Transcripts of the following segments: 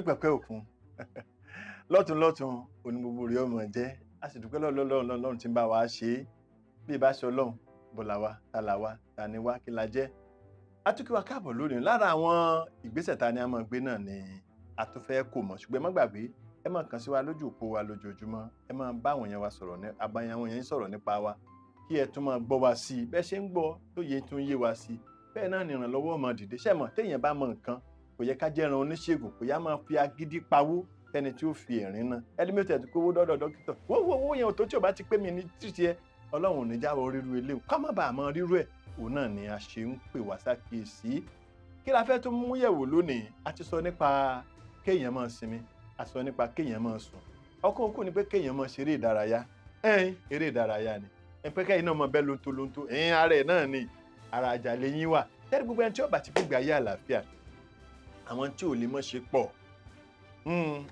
adúpẹ́pẹ́ òkun lọ́tún òní gbogbo rẹ̀ ọmọ jẹ́ a sì dúpẹ́ lọ́lọ́run tí ń bá wa ṣe é bí ìbá ṣe ọlọ́run bọ̀là wa ta ni wá kí la jẹ́ a tún kí wa káàbọ̀ lónìí lára àwọn ìgbésẹ̀ ta ni a máa gbé náà ni a tún fẹ́ kò mọ̀ ṣùgbọ́n ẹ má gbàgbé ẹ máa kàn sí wa lójú òpó wa lójoojúmọ́ ẹ máa bá àwọn èèyàn wa sọ̀rọ̀ ní àbáyé àwọn èèyàn sọ̀rọ̀ nípa wa kí ẹ tún máa gbọ́ wa sí i bẹ́ẹ̀ ṣe ń gbọ́ tó yẹ tún yé wa sí i bẹ́ẹ̀ náà ni ìrànlọ́wọ́ máa dìde ṣẹ́mọ̀ téèyàn bá mọ nǹkan kò yẹ ká jẹ́ran oníṣègùn kò yá máa fi agídí pawó tẹni tí ó fi ẹ̀rín náà ẹni mi ò tẹ̀tù kówó dọ́dọ̀ dókítà wọ́wọ́ yẹn ò tó tí ò bá ti pé mi ní títí ẹ ọlọ́run ò ní jáwọ́ ríru eléwu ká má bàa mọ ríru ẹ̀ òun náà ni a ṣe ń pè wá sákìyèsí kí la fẹ́ tó mú yẹ̀wò lónìí a ti sọ nípa kéèyàn máa sinmi a sọ nípa kéèyàn máa sùn ọkàn òkú ni pé kéèyàn máa ṣeré ìdárayá eré ìdárayá ni pé kẹ́yìn náà mọ bẹ́ẹ̀ lóńtó ara ẹ̀ náà ni ara àjà lẹ́yìn wà tẹ́lẹ̀ gbogbo ẹni tí ó bá ti gbégbé ayé àlàáfíà àwọn tí ò lè mọ̀ ṣe pọ̀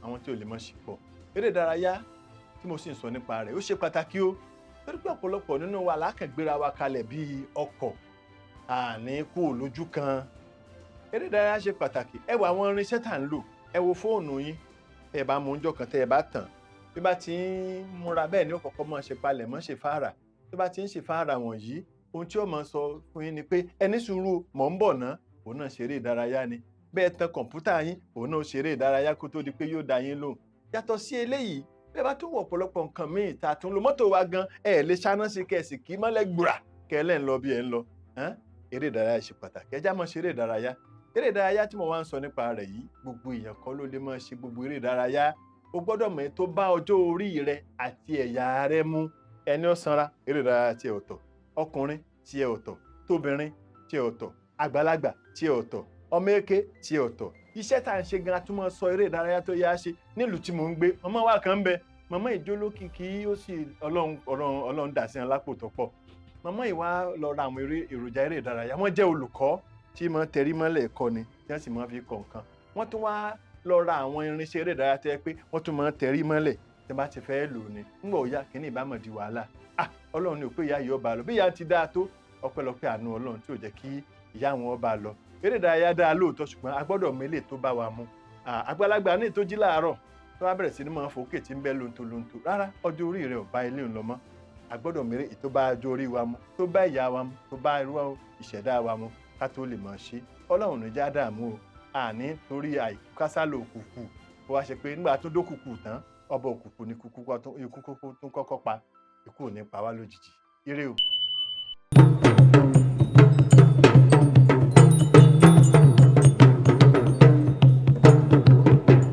àwọn tí ò lè mọ̀ ṣe pọ̀ eré ìdárayá tí mo sì ń sọ nípa rẹ̀ ó ṣe pàtàkì ó torí pé ọ̀pọ̀lọpọ̀ nínú wa lákàgbéra wa kalẹ̀ bíi ọkọ̀ àní kú lójú kan eré ìdárayá ṣe pàtàkì ẹ wo àwọn irinṣẹ́ tá à ń lò ẹ wo fóònù yín tẹ́ ẹ bá mú ọjọ́ kan tẹ́ ẹ bá tàn bí bá ti ń múra bẹ́ẹ̀ ni ó kọ́kọ́ máa ṣe palẹ̀ mọ́ ṣe fáàrà tó bá ti ń ṣe fáàrà wọ̀nyí ohun tí ó máa sọ fún yín ni pé ẹni sùúrù mọ̀ ń bọ̀ ná òun náà ṣeré ìdárayá ni bẹ́ẹ̀ tan kọ̀ǹpútà yín òun náà ṣeré ìdárayá kó tó di pé yóò dá yín lóhùn yàtọ̀ sí eléyìí bẹ́ẹ̀ bá tún wọ̀ ọ̀pọ̀lọpọ̀ nǹkan míì tá a tún lo mọ́tò wa gan ẹ̀ lè ṣáná sí kẹ̀sì kí mọ́lẹ̀ gbùrà kẹ́lẹ́ ń lọ bí ẹ̀ ń lọ eré ìdárayá ṣe pàtàkì ẹjá mọ́ ṣeré ìdárayá tí mo wá ń sọ nípa rẹ̀ yìí gbogbo èèyàn kọ́ ló lè máa ṣe gbogbo eré ìdárayá o gbọ́dọ̀ mọ̀ tó bá ọjọ́ orí rẹ àti ẹ̀yà rẹ mú ẹni ó sanra eré ìdárayá tiẹ̀ ọ̀tọ̀ ọkùnrin tiẹ̀ ọ̀tọ̀ tóbìnrin tiẹ̀ ọ̀tọ̀ àgbàlagbà tiẹ̀ ọ̀tọ̀ ọmọ èké tiẹ̀ ọ̀tọ̀ iṣẹ́ tá à ń ṣe gan atúmọ̀ sọ eré ìdárayá tó yá ṣe nílùú tí mò ń gbé màmá wa kan ń bẹ màmá ìjólókìkí ó sì ọlọ́run dà sí wọn lápò tó pọ̀ màmá ìwà lọ ra àwọn èròjà eré ìdárayá wọ́n jẹ́ olùkọ́ tí mo tẹrí mọ́lẹ̀ ẹ̀kọ́ ni tí wọ́n sì máa fi kọ̀ nǹkan wọ́n tún wá lọ ra àwọn irinṣẹ́ eré ìdárayá tẹ́ pé wọ́n tún máa tẹrí mọ́lẹ̀ tí wọ́n bá ti fẹ́ lò ní ńgbà òya kìíní ìbámọ̀ di wàhálà ọlọ́run ní ò pé ìyá yìí ọba lọ bí ìyá ti dáa tó ọpẹ́lọpẹ́ àánú ọlọ́run tí ò jẹ́ kí ìyá wọn ọba lọ eré ìdárayá dáa lóòótọ́ ṣùgbọ́n a gbọ́dọ̀ mélèé tó bá wa mu àgbàlagbà ní tó jí láàárọ̀ tó bá bẹ̀rẹ̀ sí ní máa fòkè tí ń bẹ́ lonto rárá ọjọ́ orí rẹ̀ ò bá ilé ń lọ mọ́ a gbọ́dọ̀ mélèé tó bá ọjọ́ orí wa mu tó bá ìyá wa mu tó bá irú ìṣẹ̀dá wa mu ká tó lè máa ṣe ọlọ́run ní já dààmú o àní torí àìkú kásálò òkùnkùn kó wá ṣe pé nígbà tó dókùnkùn tán ọba òkùnkùn ní ikú tún kọ́kọ́ pa ikú ò ní pa wá lójijì ire o.